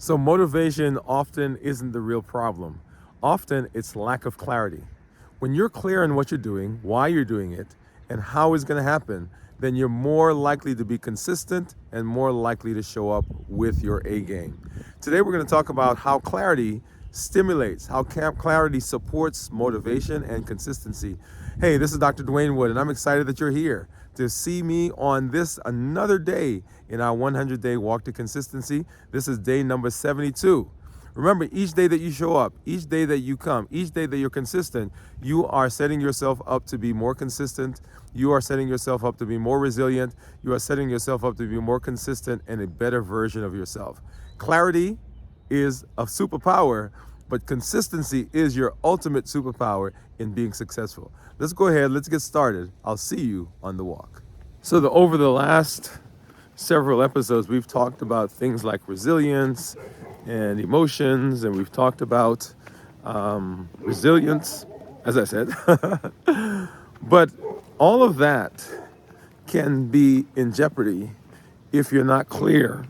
So motivation often isn't the real problem. Often it's lack of clarity. When you're clear on what you're doing, why you're doing it, and how it's going to happen, then you're more likely to be consistent and more likely to show up with your A game. Today we're going to talk about how clarity stimulates, how clarity supports motivation and consistency. Hey, this is Dr. Dwain Woode, and I'm excited that you're here to see me on this another day in our 100-day walk to consistency. This is day number 72. Remember, each day that you show up, each day that you come, each day that you're consistent, you are setting yourself up to be more consistent. You are setting yourself up to be more resilient. You are setting yourself up to be more consistent and a better version of yourself. Clarity is a superpower, but consistency is your ultimate superpower in being successful. Let's go ahead, let's get started. I'll see you on the walk. So over the last several episodes, we've talked about things like resilience and emotions, and we've talked about resilience, as I said. But all of that can be in jeopardy if you're not clear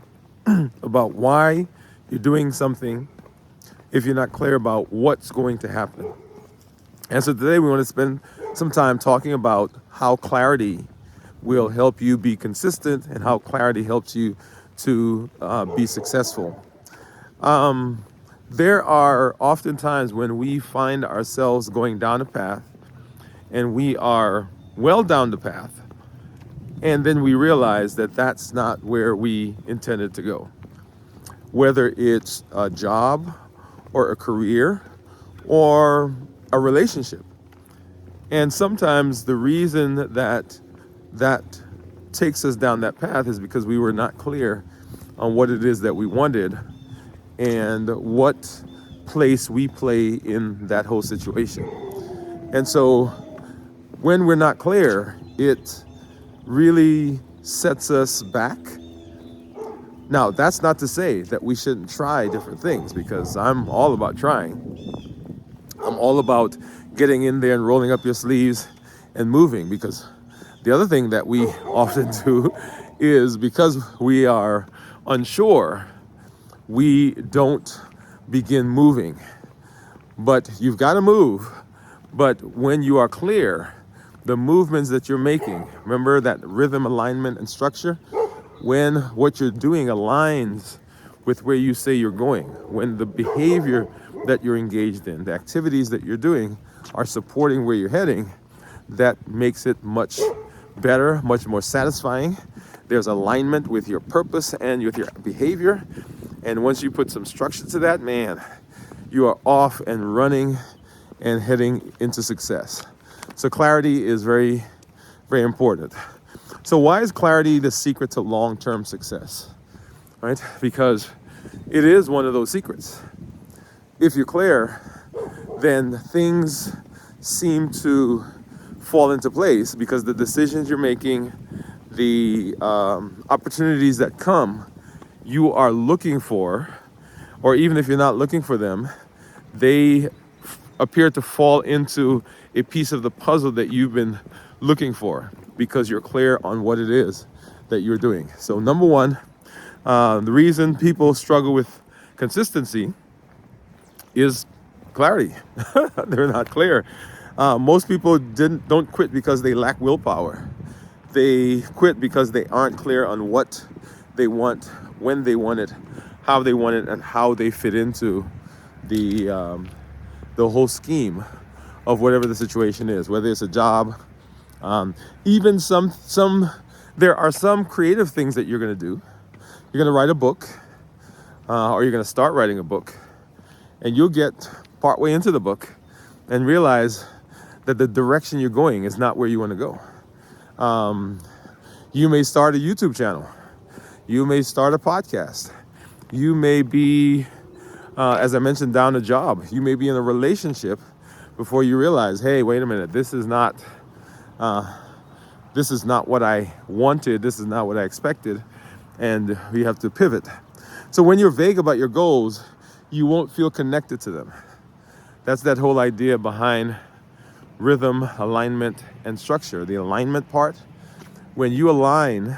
about why you're doing something, if you're not clear about what's going to happen. And so today we want to spend some time talking about how clarity will help you be consistent and how clarity helps you to be successful. There are often times when we find ourselves going down a path and we are well down the path, and then we realize that that's not where we intended to go. Whether it's a job or a career or a relationship. And sometimes the reason that takes us down that path is because we were not clear on what it is that we wanted and what place we play in that whole situation. And so when we're not clear, it really sets us back. Now, that's not to say that we shouldn't try different things, because I'm all about trying. I'm all about getting in there and rolling up your sleeves and moving, because the other thing that we often do is, because we are unsure, we don't begin moving. But you've got to move. But when you are clear, the movements that you're making, remember that rhythm, alignment, and structure? When what you're doing aligns with where you say you're going, when the behavior that you're engaged in, the activities that you're doing are supporting where you're heading, that makes it much better, much more satisfying. There's alignment with your purpose and with your behavior. And once you put some structure to that, man, you are off and running and heading into success. So clarity is very, very important. So why is clarity the secret to long-term success? Right? Because it is one of those secrets. If you're clear, then things seem to fall into place, because the decisions you're making, the opportunities that come, you are looking for, or even if you're not looking for them, they appear to fall into a piece of the puzzle that you've been looking for, because you're clear on what it is that you're doing. So number one, the reason people struggle with consistency is clarity. They're not clear. Most people don't quit because they lack willpower. They quit because they aren't clear on what they want, when they want it, how they want it, and how they fit into the whole scheme of whatever the situation is, whether it's a job. Even there are some creative things that you're going to do. You're going to write a book, or you're going to start writing a book, and you'll get partway into the book and realize that the direction you're going is not where you want to go. You may start a YouTube channel. You may start a podcast. You may be, as I mentioned, down a job. You may be in a relationship before you realize, hey, wait a minute, this is not what I wanted. This is not what I expected. And you have to pivot. So when you're vague about your goals, you won't feel connected to them. That's that whole idea behind rhythm, alignment, and structure. The alignment part, when you align,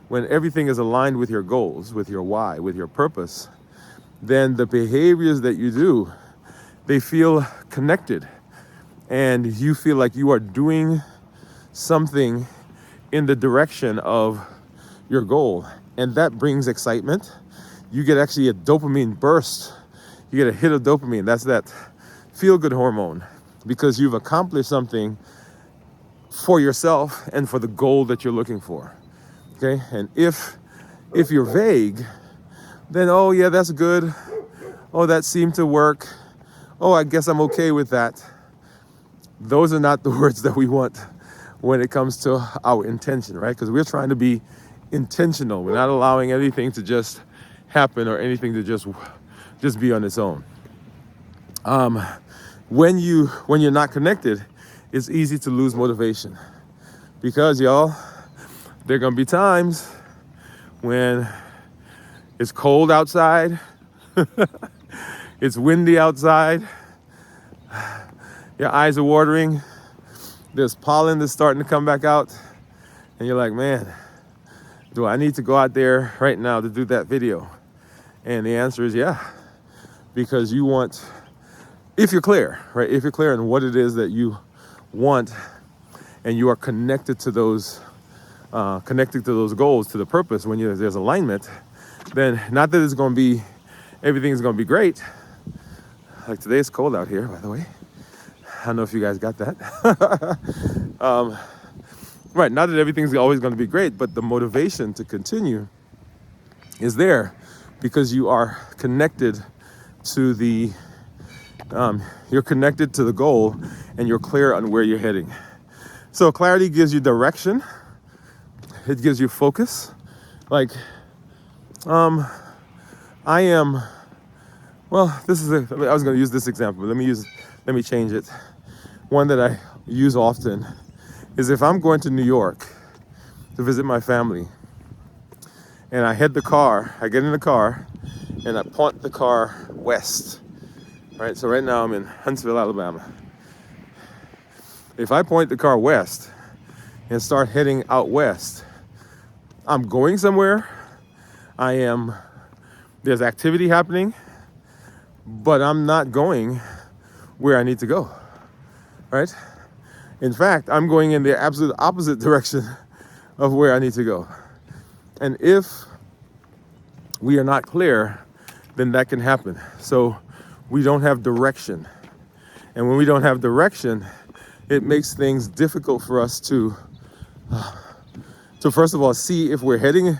when everything is aligned with your goals, with your why, with your purpose, then the behaviors that you do, they feel connected. And you feel like you are doing something in the direction of your goal. And that brings excitement. You get actually a dopamine burst. You get a hit of dopamine. That's that feel-good hormone, because you've accomplished something for yourself and for the goal that you're looking for. Okay? And if you're vague, then, oh yeah, that's good. Oh, that seemed to work. Oh, I guess I'm okay with that. Those are not the words that we want when it comes to our intention, right? Because we're trying to be intentional. We're not allowing anything to just happen or anything to just be on its own. When you're not connected, it's easy to lose motivation, because y'all, there are gonna be times when it's cold outside, it's windy outside, your eyes are watering, there's pollen that's starting to come back out, and you're like, man, do I need to go out there right now to do that video? And the answer is yeah, because you want, if you're clear, right? If you're clear on what it is that you want, and you are connected to those goals, to the purpose, when there's alignment, then not that it's going to be, everything's going to be great. Like today, it's cold out here, by the way. I don't know if you guys got that. Right, not that everything's always going to be great, but the motivation to continue is there because you are connected to you're connected to the goal, and you're clear on where you're heading. So clarity gives you direction. It gives you focus. Like, I was going to use this example, but let me change it. One that I use often is if I'm going to New York to visit my family, and I get in the car, and I point the car west. Right, so right now I'm in Huntsville, Alabama. If I point the car west and start heading out west, I'm going somewhere. There's activity happening, but I'm not going where I need to go, right? In fact, I'm going in the absolute opposite direction of where I need to go. And if we are not clear, then that can happen. So we don't have direction. And when we don't have direction, it makes things difficult for us to first of all, see if we're heading.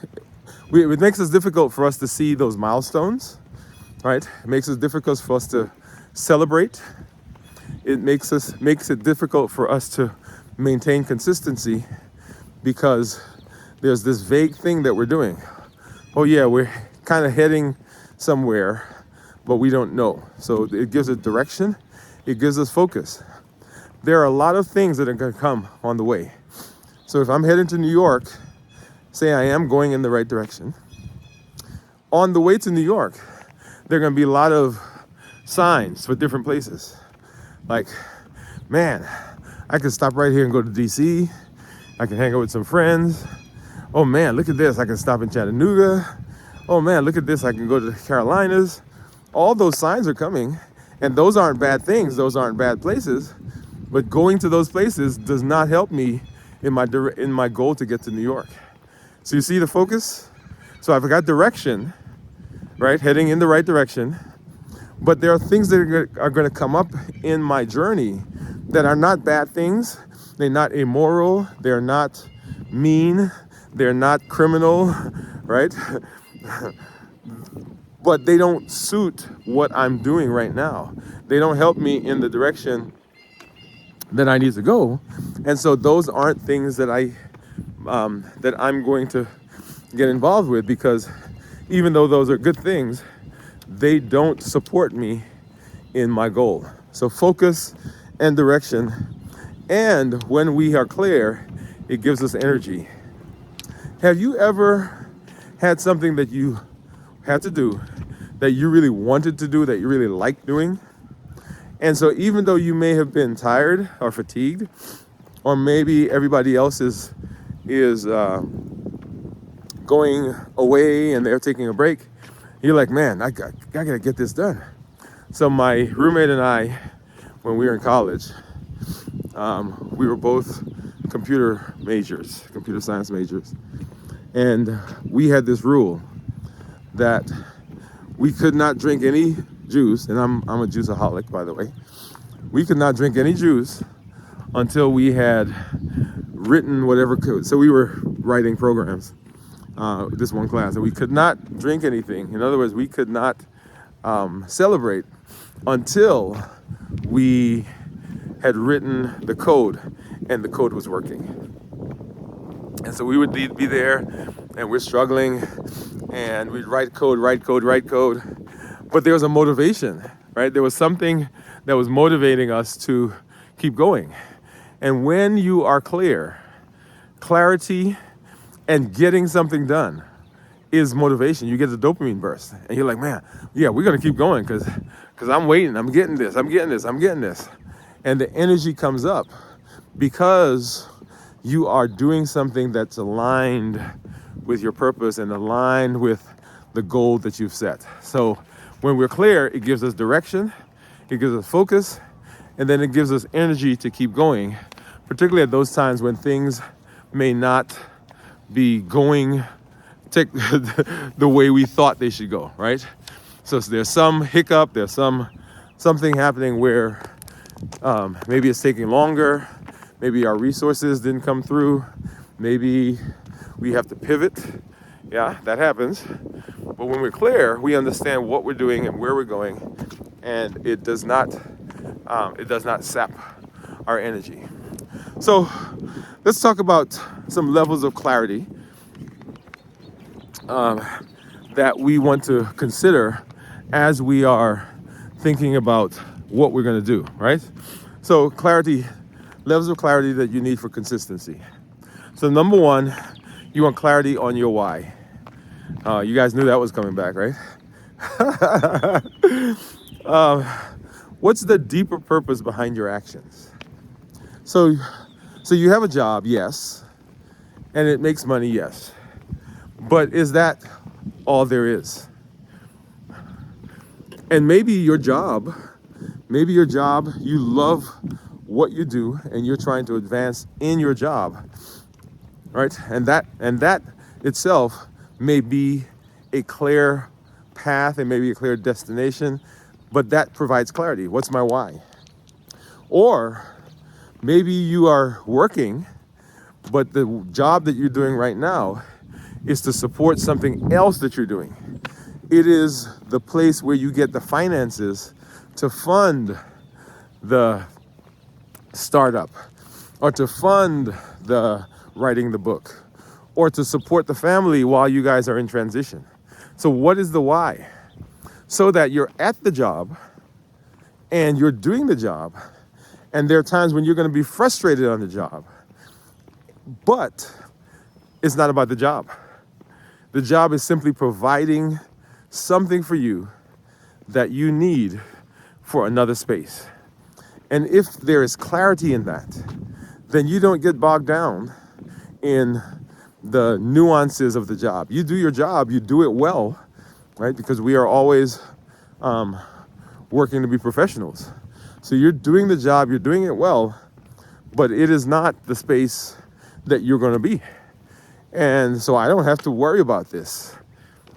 It makes it difficult for us to see those milestones, right? It makes it difficult for us to celebrate. It makes it difficult for us to maintain consistency, because there's this vague thing that we're doing. Oh yeah, we're kind of heading somewhere, but we don't know. So it gives us direction. It gives us focus. There are a lot of things that are going to come on the way. So if I'm heading to New York, say I am going in the right direction, on the way to New York, there are going to be a lot of signs for different places. Like, man, I can stop right here and go to DC. I can hang out with some friends. Oh man, look at this. I can stop in Chattanooga. Oh man, look at this. I can go to the Carolinas. All those signs are coming, and those aren't bad things. Those aren't bad places. But going to those places does not help me in my goal to get to New York. So you see the focus? So I've got direction, right? Heading in the right direction. But there are things that are going to come up in my journey that are not bad things. They're not immoral. They're not mean. They're not criminal, right? But they don't suit what I'm doing right now. They don't help me in the direction that I need to go. And so those aren't things that I'm going to get involved with, because even though those are good things, they don't support me in my goal. So focus and direction. And when we are clear, it gives us energy. Have you ever had something that you had to do, that you really wanted to do, that you really liked doing? And so even though you may have been tired or fatigued, or maybe everybody else is going away and they're taking a break, You're like, man, I gotta get this done. So my roommate and I, when we were in college, we were both computer science majors. And we had this rule that we could not drink any juice, and I'm a juiceaholic, by the way. We could not drink any juice until we had written whatever code. So we were writing programs, this one class, and we could not drink anything. In other words, we could not celebrate until we had written the code and the code was working. And so we would be there and we're struggling and we'd write code. But there was a motivation, right? There was something that was motivating us to keep going. And when you are clear, clarity and getting something done is motivation. You get the dopamine burst and you're like, man, yeah, we're gonna keep going because I'm waiting, I'm getting this. And the energy comes up because you are doing something that's aligned with your purpose and aligned with the goal that you've set. So when we're clear, it gives us direction, it gives us focus, and then it gives us energy to keep going, particularly at those times when things may not be going the way we thought they should go, right? So there's some hiccup, there's something happening where maybe it's taking longer, maybe our resources didn't come through, maybe we have to pivot. Yeah, that happens. But when we're clear, we understand what we're doing and where we're going, and it does not sap our energy. So let's talk about some levels of clarity that we want to consider as we are thinking about what we're going to do, right? So levels of clarity that you need for consistency. So number one, you want clarity on your why. You guys knew that was coming back, right? What's the deeper purpose behind your actions? So you have a job, yes, and it makes money, yes. But is that all there is? And maybe your job, you love what you do and you're trying to advance in your job, right? And that itself may be a clear path, it may be a clear destination, but that provides clarity. What's my why? Or maybe you are working, but the job that you're doing right now is to support something else that you're doing. It is the place where you get the finances to fund the startup, or to fund the writing the book, or to support the family while you guys are in transition. So what is the why? So that you're at the job and you're doing the job, and there are times when you're going to be frustrated on the job, but it's not about the job. The job is simply providing something for you that you need for another space. And if there is clarity in that, then you don't get bogged down in the nuances of the job. You do your job, you do it well, right? Because we are always working to be professionals. So you're doing the job, you're doing it well, but it is not the space that you're going to be. And so I don't have to worry about this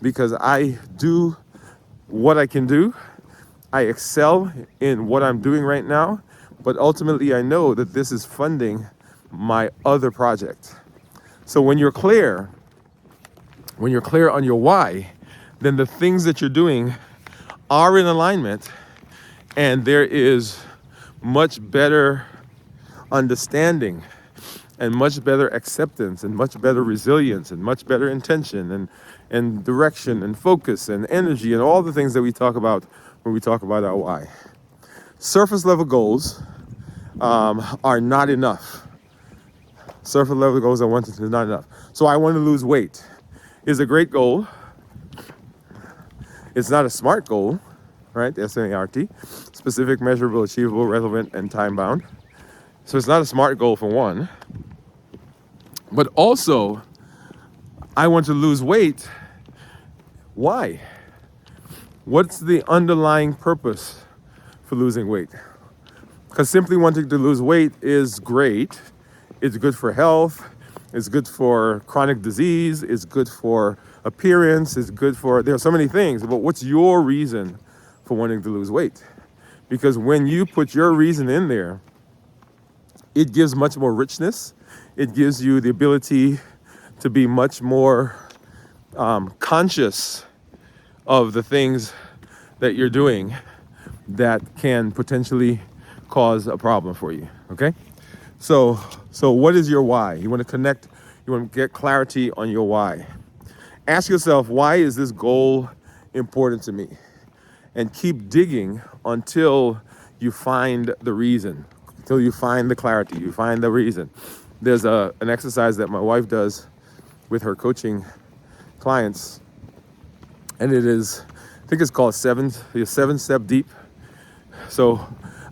because I do what I can do. I excel in what I'm doing right now, but ultimately I know that this is funding my other project. So when you're clear on your why, then the things that you're doing are in alignment, and there is much better understanding and much better acceptance and much better resilience and much better intention and direction and focus and energy and all the things that we talk about when we talk about our why. Surface level goals are not enough. Surface level goals are not enough. So I want to lose weight is a great goal. It's not a SMART goal, right? SMART, specific, measurable, achievable, relevant, and time bound. So it's not a SMART goal for one. But also, I want to lose weight. Why? What's the underlying purpose for losing weight? Because simply wanting to lose weight is great. It's good for health. It's good for chronic disease. It's good for appearance. It's good for, there are so many things. But what's your reason for wanting to lose weight? Because when you put your reason in there, it gives much more richness. It gives you the ability to be much more conscious of the things that you're doing that can potentially cause a problem for you, okay? So what is your why? You want to connect, you want to get clarity on your why. Ask yourself, why is this goal important to me? And keep digging until you find the reason, until you find the clarity, you find the reason. There's an exercise that my wife does with her coaching clients, and it is, I think it's called seven step deep. So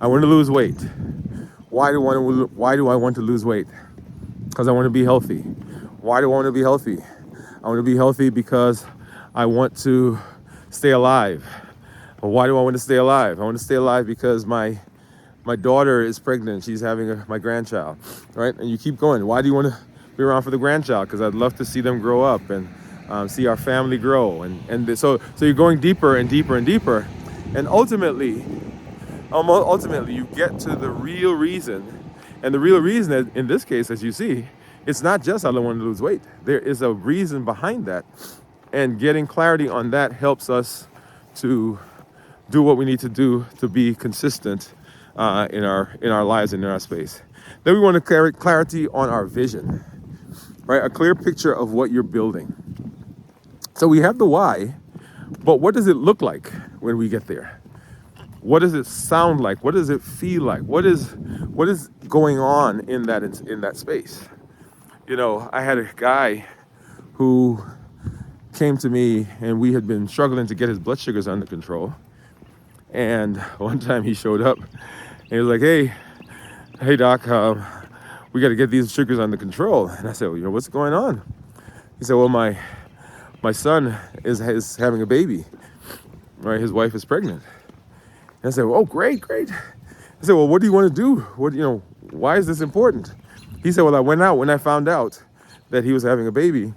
I want to lose weight. Why do I want to lose weight? Because I want to be healthy. Why do I want to be healthy? I want to be healthy because I want to stay alive. Well, why do I want to stay alive? I want to stay alive because my daughter is pregnant. She's having my grandchild, right? And you keep going. Why do you want to be around for the grandchild? Because I'd love to see them grow up and see our family grow. So you're going deeper and deeper and deeper. And ultimately, you get to the real reason. And the real reason, in this case, as you see, it's not just I don't want to lose weight. There is a reason behind that. And getting clarity on that helps us to do what we need to do to be consistent in our lives and in our space. Then we want to carry clarity on our vision, right? A clear picture of what you're building. So we have the why, but what does it look like when we get there? What does it sound like? What does it feel like? What is going on in that space? You know, I had a guy who came to me, and we had been struggling to get his blood sugars under control. And one time he showed up and he was like, hey doc, we got to get these sugars under control. And I said, well, what's going on? He said, well, my son is having a baby, right? His wife is pregnant. And I said, well, oh, great. I said, well, what do you want to do? Why is this important? He said, well, I went out when I found out that he was having a baby.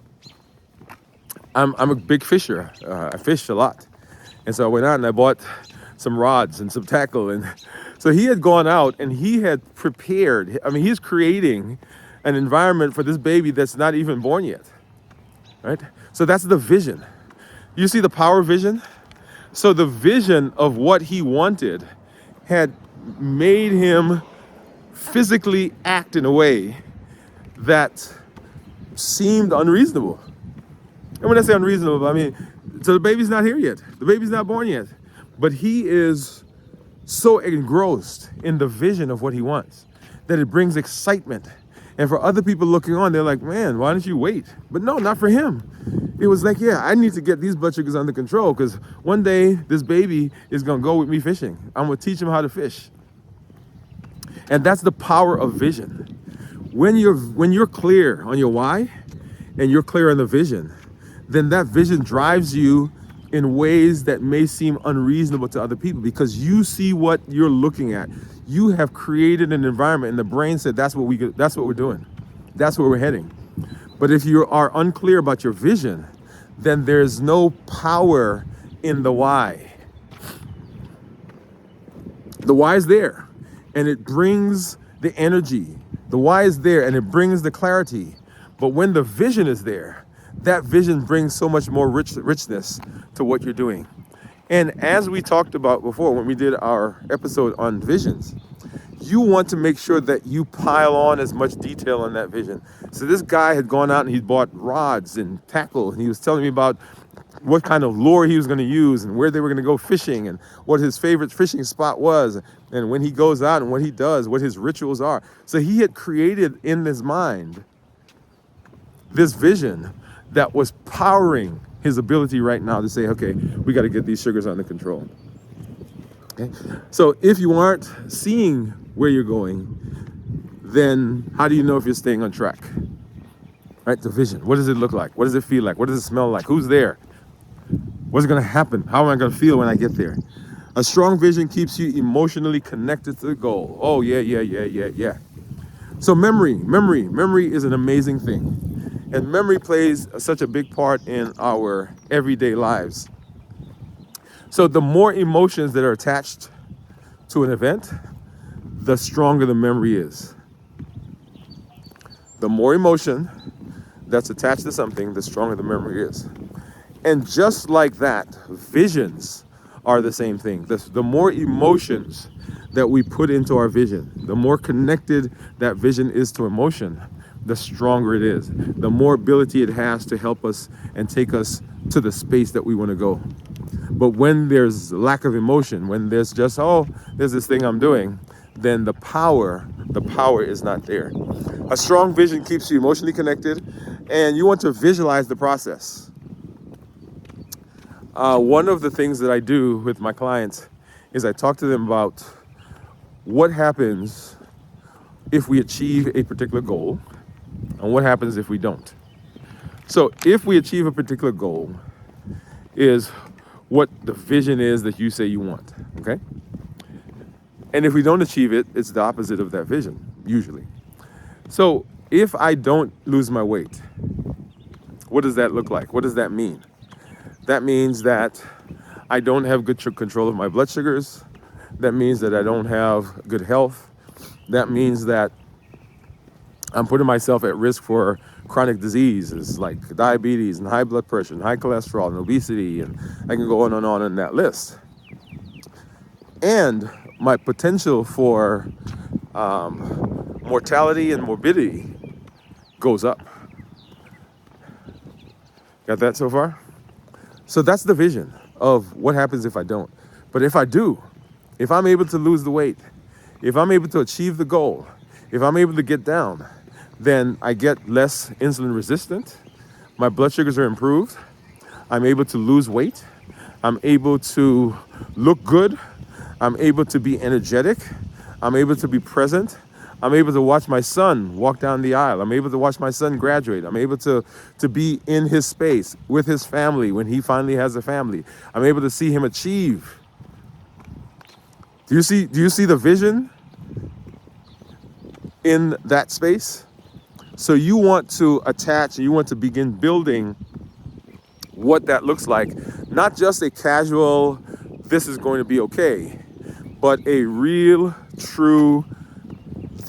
I'm a big fisher. I fish a lot. And so I went out and I bought some rods and some tackle. And so he had gone out and he had prepared. I mean, he's creating an environment for this baby that's not even born yet, right? So that's the vision. You see the power of vision? So the vision of what he wanted had made him physically act in a way that seemed unreasonable. And when I say unreasonable, I mean, so the baby's not here yet. The baby's not born yet. But he is so engrossed in the vision of what he wants that it brings excitement. And for other people looking on, they're like, man, why don't you wait? But no, not for him. It was like, yeah, I need to get these blood sugars under control because one day this baby is going to go with me fishing. I'm going to teach him how to fish. And that's the power of vision. When you're clear on your why and you're clear on the vision, then that vision drives you in ways that may seem unreasonable to other people because you see what you're looking at. You have created an environment and the brain said that's what we're doing. That's where we're heading. But if you are unclear about your vision, then there's no power in the why. The why is there and it brings the energy. The why is there and it brings the clarity. But when the vision is there, that vision brings so much more richness to what you're doing. And as we talked about before, when we did our episode on visions, you want to make sure that you pile on as much detail on that vision. So this guy had gone out and he bought rods and tackle, and he was telling me about what kind of lure he was going to use and where they were going to go fishing and what his favorite fishing spot was and when he goes out and what he does, what his rituals are. So he had created in his mind this vision that was powering his ability right now to say, okay, we got to get these sugars under control. Okay? So if you aren't seeing where you're going, then how do you know if you're staying on track? Right? The vision. What does it look like? What does it feel like? What does it smell like? Who's there? What's going to happen? How am I going to feel when I get there? A strong vision keeps you emotionally connected to the goal. Oh, yeah, yeah, yeah, yeah, yeah. So memory is an amazing thing. And memory plays such a big part in our everyday lives. So the more emotions that are attached to an event, the stronger the memory is. The more emotion that's attached to something, the stronger the memory is. And just like that, visions are the same thing. The more emotions that we put into our vision, the more connected that vision is to emotion, the stronger it is. The more ability it has to help us and take us to the space that we want to go. But when there's lack of emotion, when there's just, oh, there's this thing I'm doing, then the power is not there. A strong vision keeps you emotionally connected, and you want to visualize the process. One of the things that I do with my clients is I talk to them about what happens if we achieve a particular goal and what happens if we don't. So if we achieve a particular goal is what the vision is that you say you want, okay? And if we don't achieve it, it's the opposite of that vision, usually. So if I don't lose my weight, what does that look like? What does that mean? That means that I don't have good control of my blood sugars. That means that I don't have good health. That means that I'm putting myself at risk for chronic diseases like diabetes and high blood pressure and high cholesterol and obesity, and I can go on and on in that list. And my potential for mortality and morbidity goes up. Got that so far? So that's the vision of what happens if I don't. But if I do, if I'm able to lose the weight, if I'm able to achieve the goal, if I'm able to get down, then I get less insulin resistant. My blood sugars are improved. I'm able to lose weight. I'm able to look good. I'm able to be energetic. I'm able to be present. I'm able to watch my son walk down the aisle. I'm able to watch my son graduate. I'm able to be in his space with his family when he finally has a family. I'm able to see him achieve. Do you see the vision in that space? So you want to attach and you want to begin building what that looks like, not just a casual, this is going to be okay, but a real, true,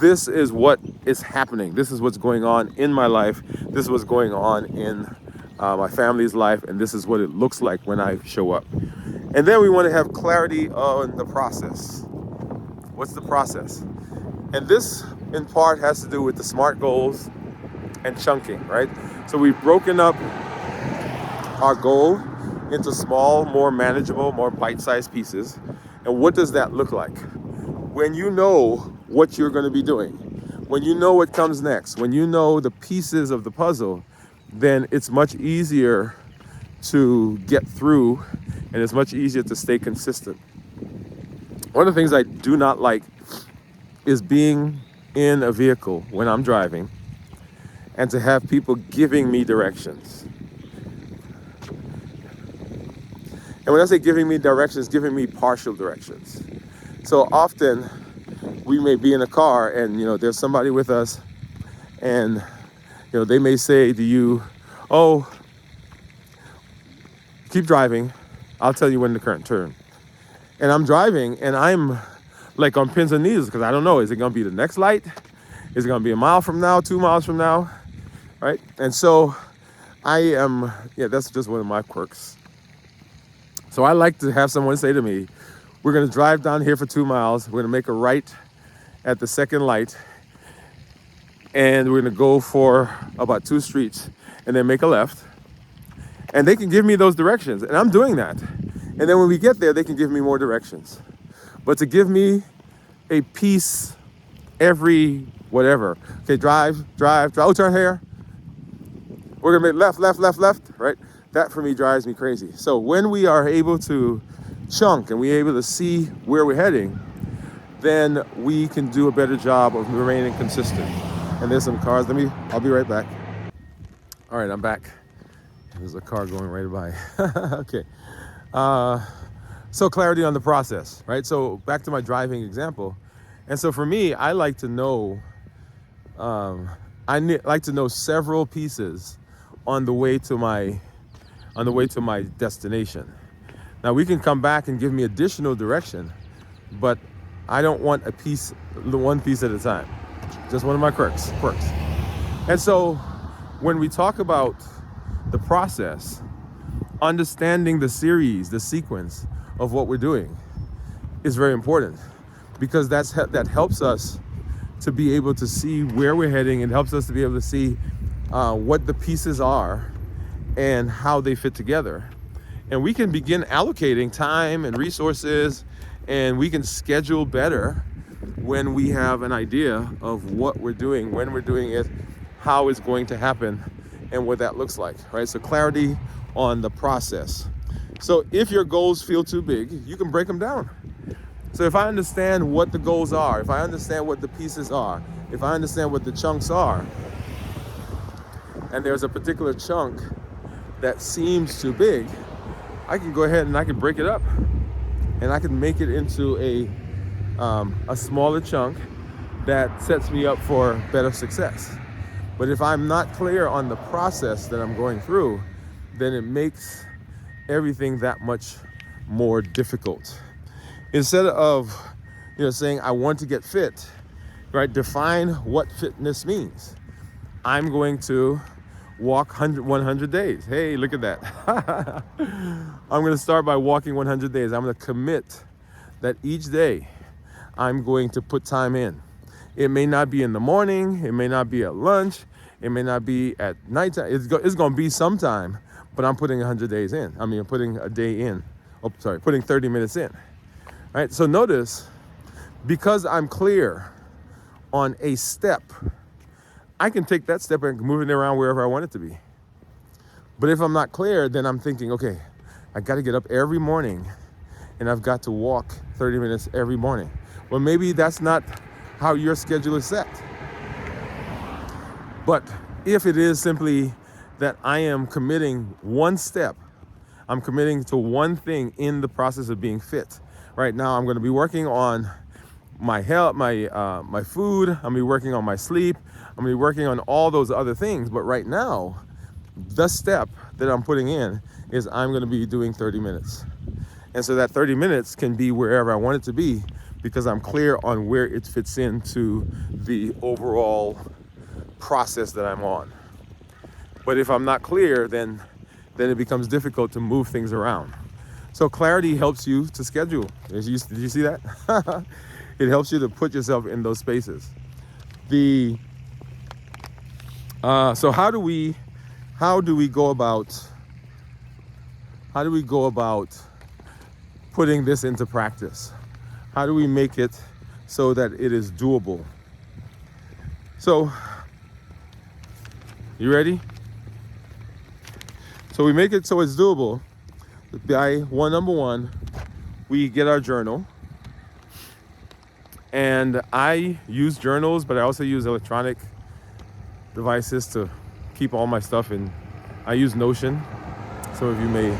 this is what is happening. This is what's going on in my life. This is what's going on in my family's life. And this is what it looks like when I show up. And then we want to have clarity on the process. What's the process? And this, in part, has to do with the SMART goals and chunking, right? So we've broken up our goal into small, more manageable, more bite-sized pieces. And what does that look like? When you know what you're going to be doing, when you know what comes next, when you know the pieces of the puzzle, then it's much easier to get through and it's much easier to stay consistent. One of the things I do not like is being in a vehicle when I'm driving and to have people giving me directions. And when I say giving me directions, giving me partial directions. So often we may be in a car and, there's somebody with us and, they may say to you, oh, keep driving. I'll tell you when to turn. And I'm driving and I'm like on pins and needles because I don't know, is it going to be the next light? Is it going to be a mile from now, 2 miles from now? Right? And so that's just one of my quirks. So I like to have someone say to me, we're going to drive down here for 2 miles. We're going to make a right at the second light. And we're going to go for about 2 streets and then make a left. And they can give me those directions. And I'm doing that. And then when we get there, they can give me more directions. But to give me a piece every whatever. Okay, drive. Oh, turn here. We're going to make left, right? That for me drives me crazy. So when we are able to chunk and we're able to see where we're heading, then we can do a better job of remaining consistent. And there's some cars. I'll be right back. All right, I'm back. There's a car going right by. Okay. So clarity on the process, right? So back to my driving example. And so for me, I like to know, like to know several pieces on the way to my destination. Now we can come back and give me additional direction, but I don't want one piece at a time. Just one of my quirks. And so when we talk about the process, understanding the series, the sequence of what we're doing is very important, because that helps us to be able to see where we're heading. It helps us to be able to see what the pieces are and how they fit together. And we can begin allocating time and resources, and we can schedule better when we have an idea of what we're doing, when we're doing it, how it's going to happen, and what that looks like, right? So clarity on the process. So if your goals feel too big, you can break them down. So if I understand what the goals are, if I understand what the pieces are, if I understand what the chunks are, and there's a particular chunk that seems too big, I can go ahead and I can break it up, and I can make it into a smaller chunk that sets me up for better success. But if I'm not clear on the process that I'm going through, then it makes everything that much more difficult. Instead of saying I want to get fit, right? Define what fitness means. I'm going to walk 100 days. Hey, look at that. I'm going to start by walking 100 days. I'm going to commit that each day I'm going to put time in. It may not be in the morning. It may not be at lunch. It may not be at nighttime. It's going to be sometime, but I'm putting 100 days in. I'm putting a day in. Putting 30 minutes in. Right? So notice, because I'm clear on a step, I can take that step and move it around wherever I want it to be. But if I'm not clear, then I'm thinking, okay, I got to get up every morning and I've got to walk 30 minutes every morning. Well, maybe that's not how your schedule is set. But if it is simply that I am committing one step, I'm committing to one thing in the process of being fit. Right now, I'm going to be working on my health, my food. I'm going to be working on my sleep. I'm going to be working on all those other things. But right now, the step that I'm putting in is I'm going to be doing 30 minutes. And so that 30 minutes can be wherever I want it to be, because I'm clear on where it fits into the overall process that I'm on. But if I'm not clear, then it becomes difficult to move things around. So clarity helps you to schedule. Did you see that? It helps you to put yourself in those spaces. So how do we go about putting this into practice? How do we make it so that it is doable? So, you ready? So we make it so it's doable by number one, we get our journal. And I use journals, but I also use electronic devices to keep all my stuff in. I use Notion. Some of you may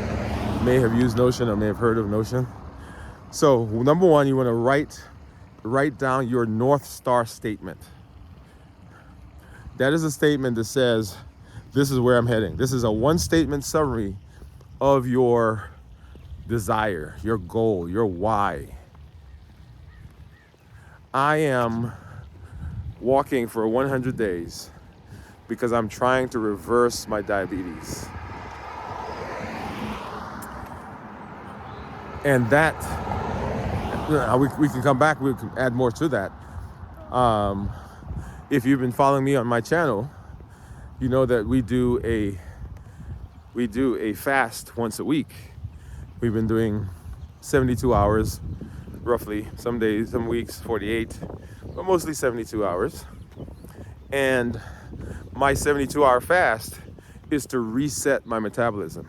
have used Notion or may have heard of Notion. So number one, you want to write down your North Star statement. That is a statement that says, this is where I'm heading. This is a one-statement summary of your desire, your goal, your why. I am walking for 100 days because I'm trying to reverse my diabetes. And that, we can come back, we can add more to that. If you've been following me on my channel, you know that we do a fast once a week. We've been doing 72 hours, roughly. Some days, some weeks, 48, but mostly 72 hours. And my 72-hour fast is to reset my metabolism.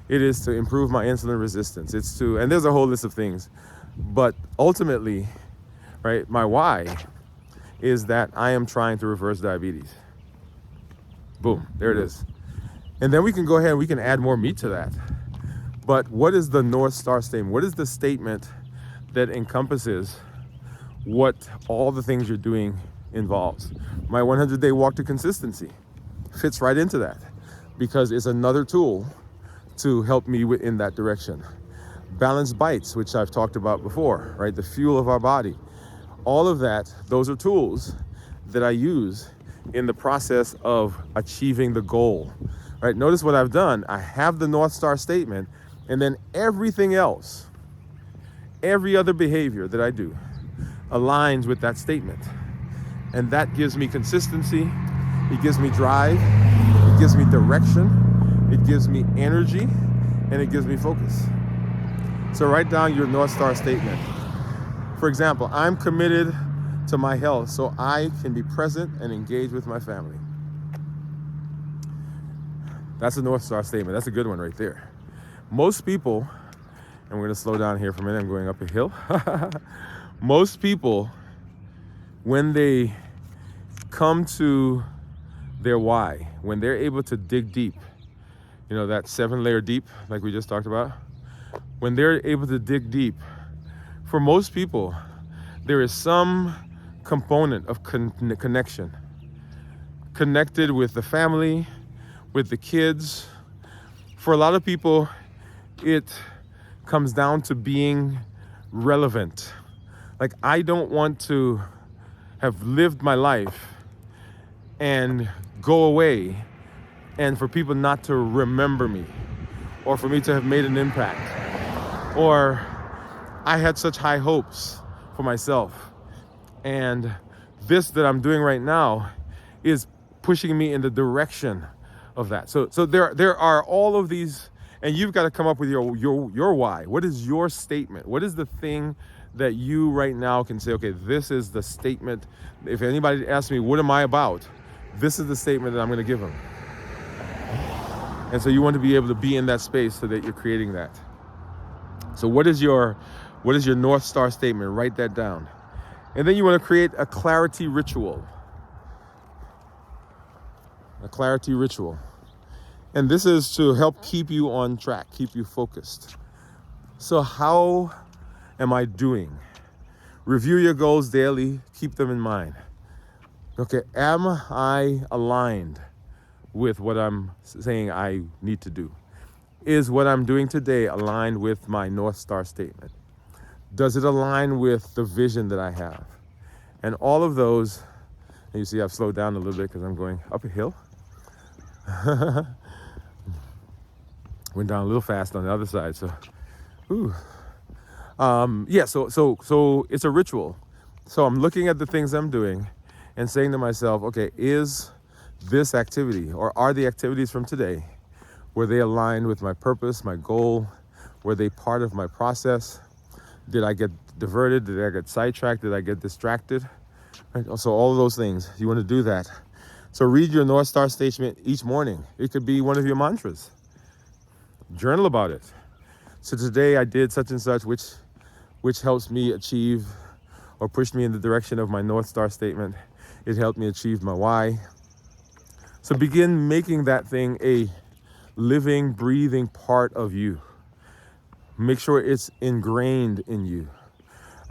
It is to improve my insulin resistance. And there's a whole list of things. But ultimately, right, my why is that I am trying to reverse diabetes. Boom, there it is. And then we can go ahead and we can add more meat to that. But what is the North Star statement? What is the statement that encompasses what all the things you're doing involves? My 100-day walk to consistency fits right into that because it's another tool to help me in that direction. Balanced bites, which I've talked about before, right? The fuel of our body. All of that, those are tools that I use in the process of achieving the goal, right? Notice what I've done. I have the North Star statement, and then everything else, every other behavior that I do aligns with that statement. And that gives me consistency, it gives me drive, it gives me direction, it gives me energy, and it gives me focus. So write down your North Star statement. For example, I'm committed to my health so I can be present and engage with my family. That's a North Star statement. That's a good one right there. Most people, and we're going to slow down here for a minute, I'm going up a hill. Most people, when they come to their why, when they're able to dig deep, you know, that 7-layer deep, like we just talked about, when they're able to dig deep, for most people, there is some component of connection. Connected with the family, with the kids. For a lot of people, it comes down to being relevant. Like, I don't want to have lived my life and go away and for people not to remember me, or for me to have made an impact, or I had such high hopes for myself, and this that I'm doing right now is pushing me in the direction of that. So there are all of these, and you've got to come up with your why. What is your statement? What is the thing that you right now can say, okay, this is the statement. If anybody asks me, what am I about? This is the statement that I'm going to give them. And so you want to be able to be in that space so that you're creating that. So what is your North Star statement? Write that down. And then you want to create a clarity ritual. A clarity ritual. And this is to help keep you on track, keep you focused. So how am I doing? Review your goals daily, keep them in mind. Okay, am I aligned with what I'm saying I need to do? Is what I'm doing today aligned with my North Star statement? Does it align with the vision that I have? And all of those, and you see I've slowed down a little bit because I'm going up a hill. Went down a little fast on the other side, so, ooh. So it's a ritual. So I'm looking at the things I'm doing and saying to myself, okay, is this activity, or are the activities from today, were they aligned with my purpose, my goal? Were they part of my process? Did I get diverted? Did I get sidetracked? Did I get distracted? Right? So all of those things, you want to do that. So read your North Star statement each morning. It could be one of your mantras. Journal about it. So today I did such and such, which helps me achieve or push me in the direction of my North Star statement. It helped me achieve my why. So begin making that thing a living, breathing part of you. Make sure it's ingrained in you.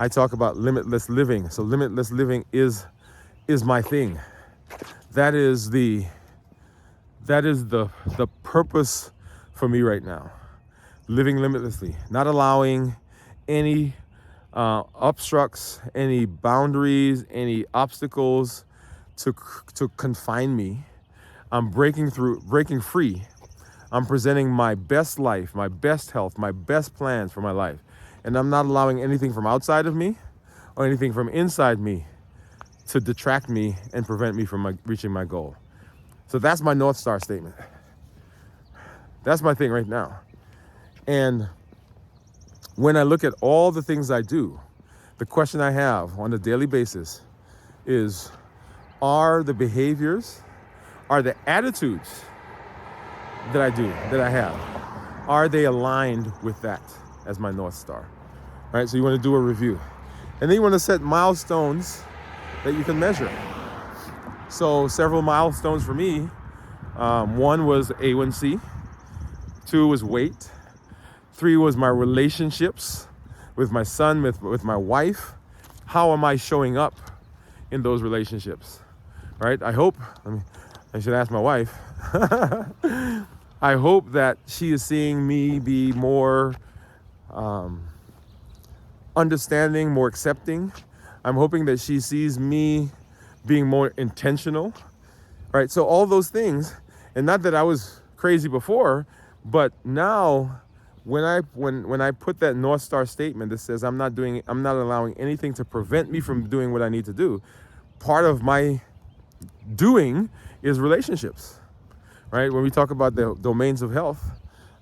I talk about limitless living. So limitless living is my thing. That is the purpose for me right now. Living limitlessly, not allowing any obstructs, any boundaries, any obstacles to confine me. I'm breaking free. I'm presenting my best life, my best health, my best plans for my life. And I'm not allowing anything from outside of me or anything from inside me to detract me and prevent me from reaching my goal. So that's my North Star statement. That's my thing right now. And when I look at all the things I do, the question I have on a daily basis is, are the behaviors, are the attitudes that I do, that I have, are they aligned with that as my North Star? All right, so you want to do a review. And then you want to set milestones that you can measure. So several milestones for me One was A1C, two was weight, three was my relationships with my son, with my wife. How am I showing up in those relationships, right? I hope, I should ask my wife. I hope that she is seeing me be more understanding, more accepting. I'm hoping that she sees me being more intentional, right? So all those things, and not that I was crazy before, but now when I put that North Star statement that says I'm not allowing anything to prevent me from doing what I need to do, part of my doing is relationships, right? When we talk about the domains of health,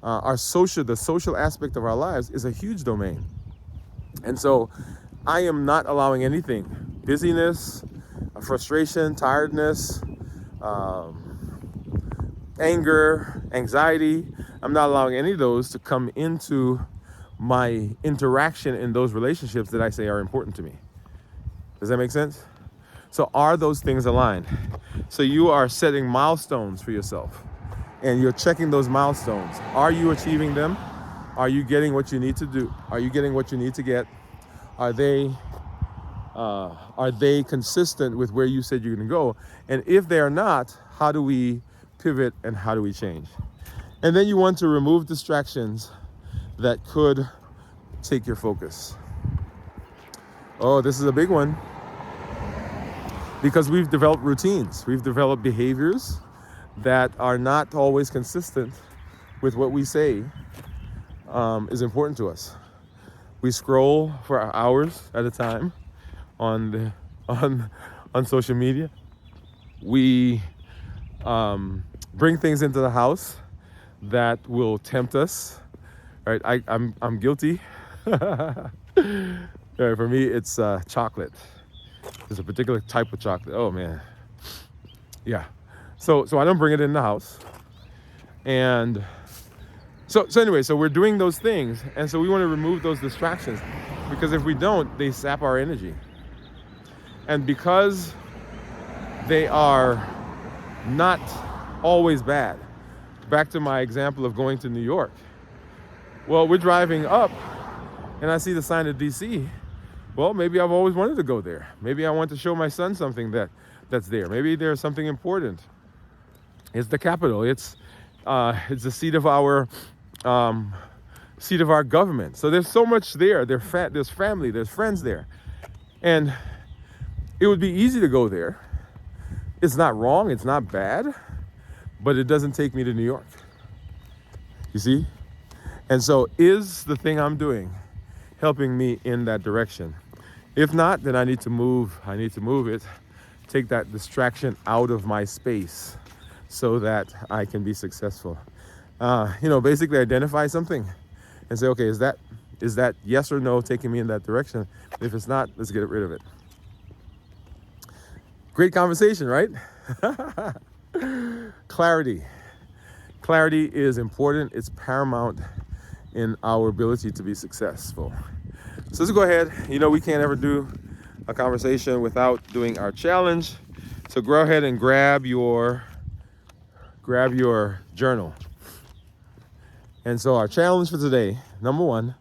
the social aspect of our lives is a huge domain. And so I am not allowing anything, busyness, frustration, tiredness, anger, anxiety. I'm not allowing any of those to come into my interaction in those relationships that I say are important to me. Does that make sense? So are those things aligned? So you are setting milestones for yourself and you're checking those milestones. Are you achieving them? Are you getting what you need to do? Are you getting what you need to get? Are they consistent with where you said you're going to go? And if they are not, how do we pivot and how do we change? And then you want to remove distractions that could take your focus. Oh, this is a big one. Because we've developed routines. We've developed behaviors that are not always consistent with what we say is important to us. We scroll for hours at a time on social media. We bring things into the house that will tempt us. Right? I'm guilty. Right, for me, it's chocolate. There's a particular type of chocolate. Oh man, yeah. So I don't bring it in the house, and so anyway, so we're doing those things, and so we want to remove those distractions, because if we don't, they sap our energy, and because they are not always bad. Back to my example of going to New York. Well, we're driving up, and I see the sign of DC. Well, maybe I've always wanted to go there. Maybe I want to show my son something that's there. Maybe there's something important. It's the capital. It's the seat of our government. So there's so much there. There's family. There's friends there, and it would be easy to go there. It's not wrong. It's not bad, but it doesn't take me to New York. You see? And so, is the thing I'm doing helping me in that direction? If not, then I need to move it, take that distraction out of my space so that I can be successful. Basically identify something and say, okay, is that yes or no taking me in that direction? If it's not, let's get rid of it. Great conversation, right? Clarity. Clarity is important. It's paramount in our ability to be successful. So let's go ahead. We can't ever do a conversation without doing our challenge. So go ahead and grab your journal. And so our challenge for today, number one,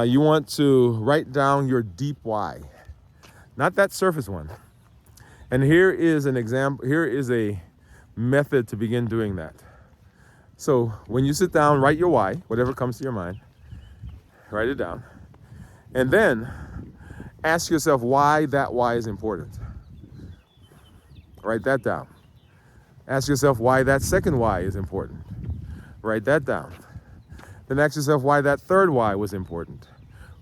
you want to write down your deep why, not that surface one. And here is an example. Here is a method to begin doing that. So when you sit down, write your why, whatever comes to your mind, write it down. And then ask yourself why that why is important. Write that down. Ask yourself why that second why is important. Write that down. Then ask yourself why that third why was important.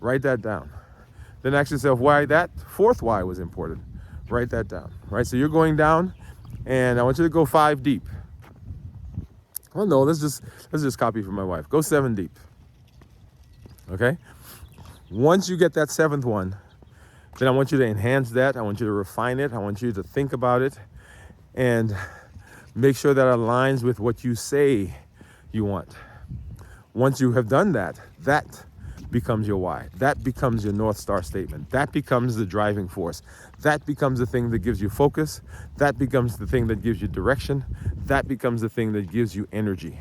Write that down. Then ask yourself why that fourth why was important. Write that down. Right? So you're going down, and I want you to go 5 deep. Well, no, let's just copy from my wife. Go 7 deep. Okay? Once you get that 7th one, then I want you to enhance that. I want you to refine it. I want you to think about it and make sure that it aligns with what you say you want. Once you have done that becomes your why. That becomes your North Star statement. That becomes the driving force. That becomes the thing that gives you focus. That becomes the thing that gives you direction. That becomes the thing that gives you energy.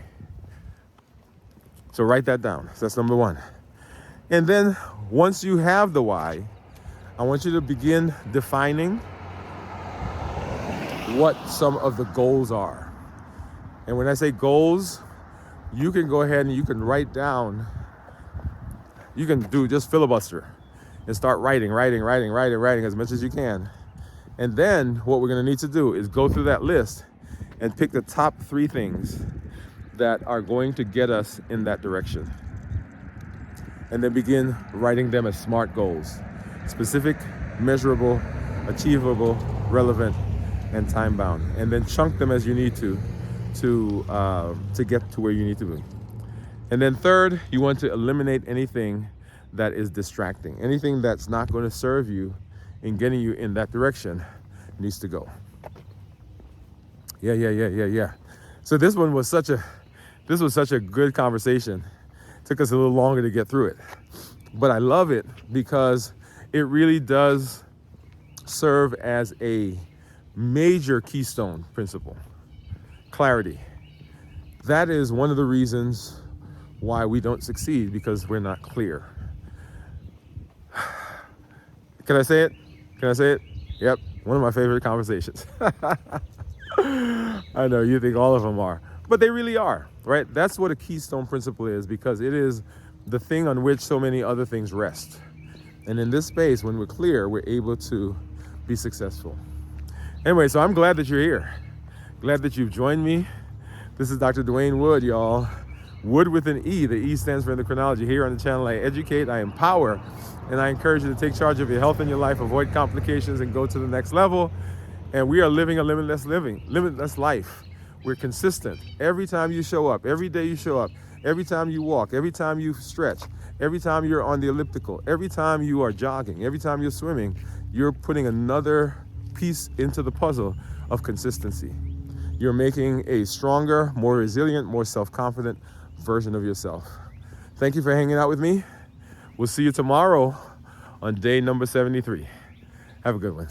So write that down. So that's number one. And then once you have the why, I want you to begin defining what some of the goals are. And when I say goals, you can go ahead and you can write down, you can do just filibuster and start writing as much as you can. And then what we're gonna need to do is go through that list and pick the top 3 things that are going to get us in that direction. And then begin writing them as SMART goals: specific, measurable, achievable, relevant, and time bound. And then chunk them as you need to get to where you need to be. And then third, you want to eliminate anything that is distracting. Anything that's not going to serve you in getting you in that direction needs to go. Yeah. So this was such a good conversation. Took us a little longer to get through it, but I love it because it really does serve as a major keystone principle. Clarity. That is one of the reasons why we don't succeed, because we're not clear. Can I say it? Yep, one of my favorite conversations. I know you think all of them are, but they really are, right? That's what a keystone principle is, because it is the thing on which so many other things rest. And in this space, when we're clear, we're able to be successful. Anyway, so I'm glad that you're here. Glad that you've joined me. This is Dr. Dwain Woode, y'all. Woode with an E. The E stands for Endocrinology. Here on the channel, I educate, I empower, and I encourage you to take charge of your health and your life, avoid complications, and go to the next level. And we are living a limitless life. We're consistent. Every time you show up, every day you show up, every time you walk, every time you stretch, every time you're on the elliptical, every time you are jogging, every time you're swimming, you're putting another piece into the puzzle of consistency. You're making a stronger, more resilient, more self-confident version of yourself. Thank you for hanging out with me. We'll see you tomorrow on day number 73. Have a good one.